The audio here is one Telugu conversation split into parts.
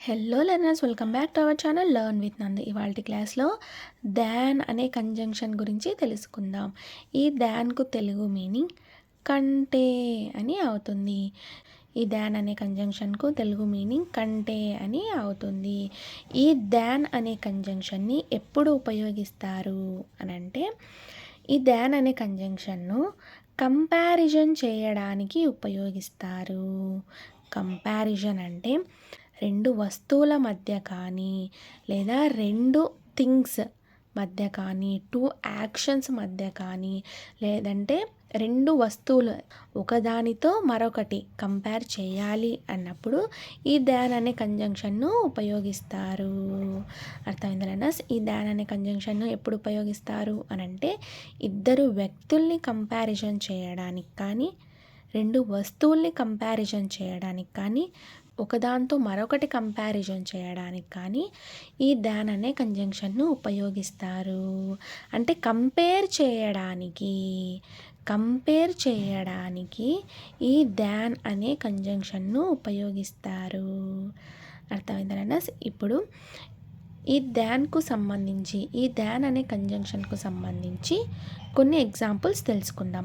Hello learners, welcome back to our channel learn with Nandi. ఇవాళ క్లాస్లో దాన్ అనే కంజంక్షన్ గురించి తెలుసుకుందాం. ఈ దాన్కు తెలుగు మీనింగ్ కంటే అని అవుతుంది. ఈ దాన్ అనే కంజంక్షన్కు తెలుగు మీనింగ్ కంటే అని అవుతుంది. ఈ దాన్ అనే కంజంక్షన్ని ఎప్పుడు ఉపయోగిస్తారు అని అంటే, ఈ దాన్ అనే కంజంక్షన్ను కంపారిజన్ చేయడానికి ఉపయోగిస్తారు. కంపారిజన్ అంటే రెండు వస్తువుల మధ్య కానీ లేదా రెండు థింగ్స్ మధ్య కానీ, టూ యాక్షన్స్ మధ్య కానీ, లేదంటే రెండు వస్తువులు ఒకదానితో మరొకటి కంపేర్ చేయాలి అన్నప్పుడు ఈ దాన్ అనే కంజంక్షన్ను ఉపయోగిస్తారు. అర్థమైందా లెర్నర్స్? ఈ దాన్ అనే కంజంక్షన్ను ఎప్పుడు ఉపయోగిస్తారు అని అంటే, ఇద్దరు వ్యక్తుల్ని కంపారిజన్ చేయడానికి కానీ, రెండు వస్తువుల్ని కంపారిజన్ చేయడానికి కానీ, ఒకదాంతో మరొకటి కంపారిజన్ చేయడానికి కానీ ఈ దాన్ అనే కంజంక్షన్ను ఉపయోగిస్తారు. అంటే కంపేర్ చేయడానికి ఈ దాన్ అనే కంజంక్షన్ను ఉపయోగిస్తారు. అర్థమైందా లెర్నర్స్? ఇప్పుడు ఈ దాన్ అనే కంజంక్షన్కు సంబంధించి కొన్ని ఎగ్జాంపుల్స్ తెలుసుకుందాం.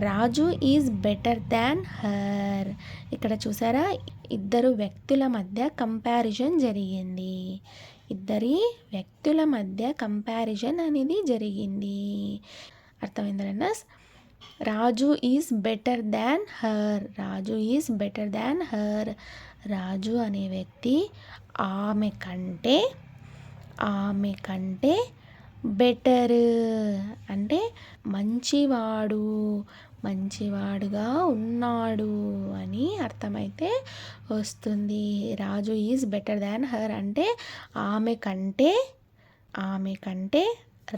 రాజు ఈజ్ బెటర్ దాన్ హర్. ఇక్కడ చూసారా, ఇద్దరు వ్యక్తుల మధ్య కంపారిజన్ జరిగింది. ఇద్దరి వ్యక్తుల మధ్య కంపారిజన్ అనేది జరిగింది. అర్థమైందా learners? Raju is better than her. Raju is better than her. Raju అనే వ్యక్తి ఆమె కంటే బెటర్ అంటే మంచివాడుగా ఉన్నాడు అని అర్థమైతే వస్తుంది. రాజు ఈజ్ బెటర్ దాన్ హర్ అంటే ఆమె కంటే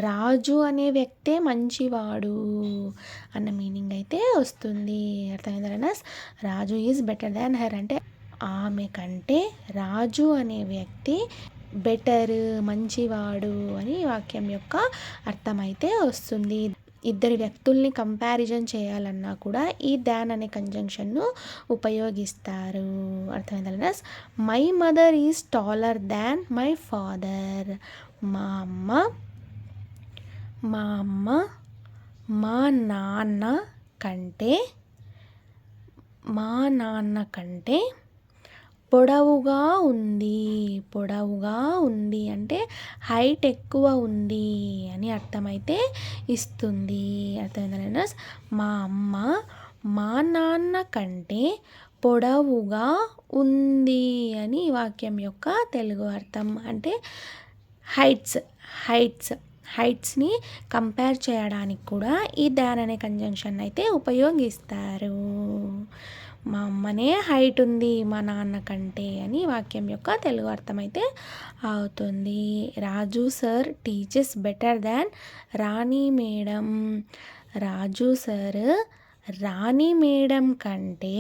రాజు అనే వ్యక్తే మంచివాడు అన్న మీనింగ్ అయితే వస్తుంది. అర్థమైందా? రాజు ఈజ్ బెటర్ దాన్ హర్ అంటే ఆమె కంటే రాజు అనే వ్యక్తి బెటర్, మంచివాడు అని వాక్యం యొక్క అర్థమైతే వస్తుంది. ఇద్దరి వ్యక్తుల్ని కంపారిజన్ చేయాలన్నా కూడా ఈ దాన్ అనే కంజంక్షన్ను ఉపయోగిస్తారు. అర్థమైందా? My mother is taller than my father. మా అమ్మ మా నాన్న కంటే పొడవుగా ఉంది అంటే హైట్ ఎక్కువ ఉంది అని అర్థమైతే ఇస్తుంది. అర్థమైందా? మా అమ్మ మా నాన్న కంటే పొడవుగా ఉంది అని వాక్యం యొక్క తెలుగు అర్థం. అంటే హైట్స్ని కంపేర్ చేయడానికి కూడా ఈ దాన్ అనే కంజంక్షన్ అయితే ఉపయోగిస్తారు. మా అమ్మనే హైట్ ఉంది మా నాన్న కంటే అని వాక్యం యొక్క తెలుగు అర్థం అయితే అవుతుంది. రాజు సార్ టీచెస్ బెటర్ దాన్ రాణి మేడం. రాజు సార్ రాణి మేడం కంటే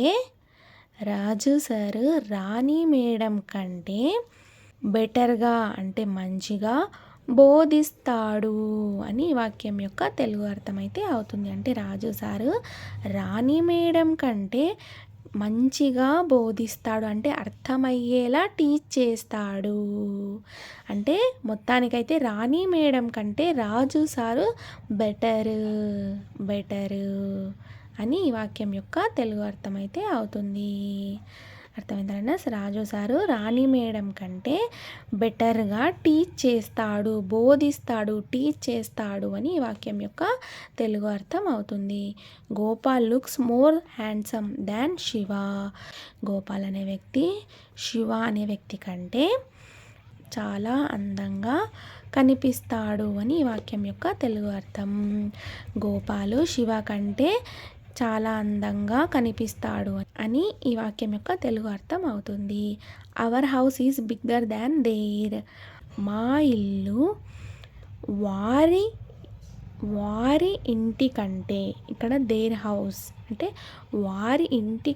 బెటర్గా అంటే మంచిగా బోధిస్తాడు అని వాక్యం యొక్క తెలుగు అర్థం అయితే అవుతుంది. అంటే రాజు సారు రాణి మేడం కంటే మంచిగా బోధిస్తాడు అంటే అర్థమయ్యేలా టీచ్ చేస్తాడు. అంటే మొత్తానికైతే రాణి మేడం కంటే రాజు సారు బెటరు అని ఈ వాక్యం యొక్క తెలుగు అర్థం అయితే అవుతుంది. అర్థమైందా? రాజు సారు రాణి మేడం కంటే బెటర్గా టీచ్ చేస్తాడు అని ఈ వాక్యం యొక్క తెలుగు అర్థం అవుతుంది. గోపాల్ లుక్స్ మోర్ హ్యాండ్సమ్ దాన్ శివ. గోపాల్ అనే వ్యక్తి శివ అనే వ్యక్తి కంటే చాలా అందంగా కనిపిస్తాడు అని ఈ వాక్యం యొక్క తెలుగు అర్థం. గోపాలు శివ కంటే చాలా అందంగా కనిపిస్తాడు అని ఈ వాక్యం యొక్క తెలుగు అర్థం అవుతుంది. Our house is bigger than their. మా ఇల్లు వారి ఇంటి కంటే, ఇక్కడ దేర్ హౌస్ అంటే వారి ఇంటి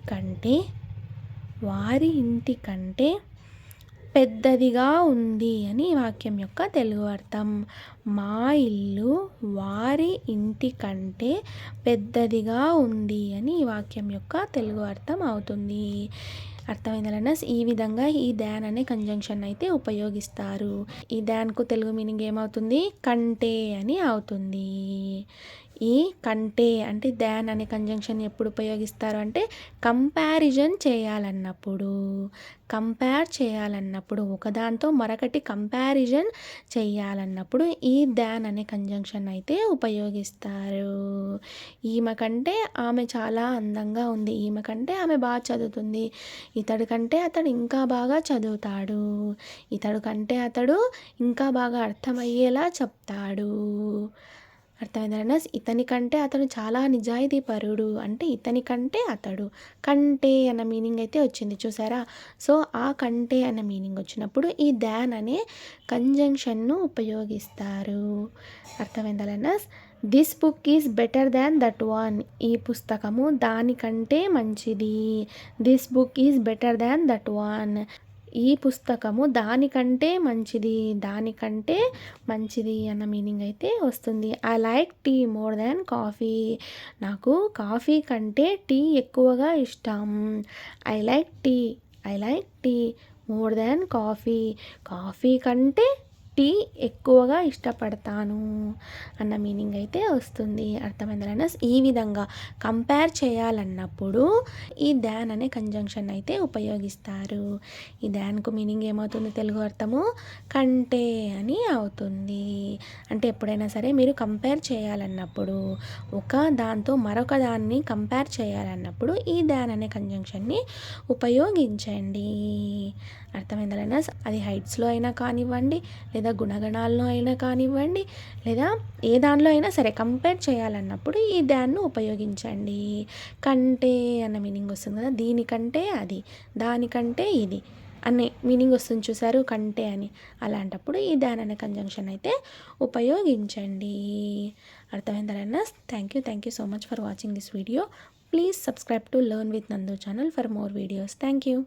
కంటే పెద్దదిగా ఉంది అని వాక్యం యొక్క తెలుగు అర్థం. మా ఇల్లు వారి ఇంటి కంటే పెద్దదిగా ఉంది అని ఈ వాక్యం యొక్క తెలుగు అర్థం అవుతుంది. అర్థమైందా లెర్నర్స్? ఈ విధంగా ఈ దాన్ అనే కంజంక్షన్ అయితే ఉపయోగిస్తారు. ఈ దాన్కు తెలుగు మీనింగ్ ఏమవుతుంది? కంటే అని అవుతుంది. ఈ కంటే అంటే దాన్ అనే కంజంక్షన్ ఎప్పుడు ఉపయోగిస్తారు అంటే కంపారిజన్ చేయాలన్నప్పుడు, కంపేర్ చేయాలన్నప్పుడు, ఒకదాంతో మరొకటి కంపారిజన్ చేయాలన్నప్పుడు ఈ దాన్ అనే కంజంక్షన్ అయితే ఉపయోగిస్తారు. ఈమె కంటే ఆమె చాలా అందంగా ఉంది, ఈమె కంటే ఆమె బాగా చదువుతుంది, ఇతడు కంటే అతడు ఇంకా బాగా చదువుతాడు, ఇతడు కంటే అతడు ఇంకా బాగా అర్థమయ్యేలా చెప్తాడు. అర్థమైందా లెర్నర్స్? ఇతని కంటే అతడు చాలా నిజాయితీ పరుడు అంటే ఇతని కంటే అతడు, కంటే అన్న మీనింగ్ అయితే వచ్చింది చూసారా? సో ఆ కంటే అన్న మీనింగ్ వచ్చినప్పుడు ఈ దాన్ అనే కంజంక్షన్ను ఉపయోగిస్తారు. అర్థమైందా learners? This book is better than that one. ఈ పుస్తకము దానికంటే మంచిది. This book is better than that one. ఈ పుస్తకము దానికంటే మంచిది, దానికంటే మంచిది అన్న మీనింగ్ అయితే వస్తుంది. I like tea more than coffee. నాకు కాఫీ కంటే టీ ఎక్కువగా ఇష్టం. I like tea more than coffee. Coffee కంటే టీ ఎక్కువగా ఇష్టపడతాను అన్న మీనింగ్ అయితే వస్తుంది. అర్థమైందా లెర్నర్స్? ఈ విధంగా కంపేర్ చేయాలన్నప్పుడు ఈ దాన్ అనే కంజంక్షన్ అయితే ఉపయోగిస్తారు. ఈ దాన్కు మీనింగ్ ఏమవుతుంది? తెలుగు అర్థము కంటే అని అవుతుంది. అంటే ఎప్పుడైనా సరే మీరు కంపేర్ చేయాలన్నప్పుడు, ఒక దాంతో మరొక దాన్ని కంపేర్ చేయాలన్నప్పుడు ఈ దాన్ అనే కంజంక్షన్ని ఉపయోగించండి. అర్థమైందా లెర్నర్స్? అది హైట్స్లో అయినా కానివ్వండి, లేదా గుణగణాల్లో అయినా కానివ్వండి, లేదా ఏ దానిలో అయినా సరే కంపేర్ చేయాలన్నప్పుడు ఈ దాన్ని ఉపయోగించండి. కంటే అన్న మీనింగ్ వస్తుంది కదా, దీనికంటే అది, దానికంటే ఇది అనే మీనింగ్ వస్తుంది చూసారు, కంటే అని. అలాంటప్పుడు ఈ దాన్ అనే కంజంక్షన్ అయితే ఉపయోగించండి. అర్థమైందా learners? Thank you so much for watching this video. Please subscribe to learn with Nandu channel for more videos. Thank you.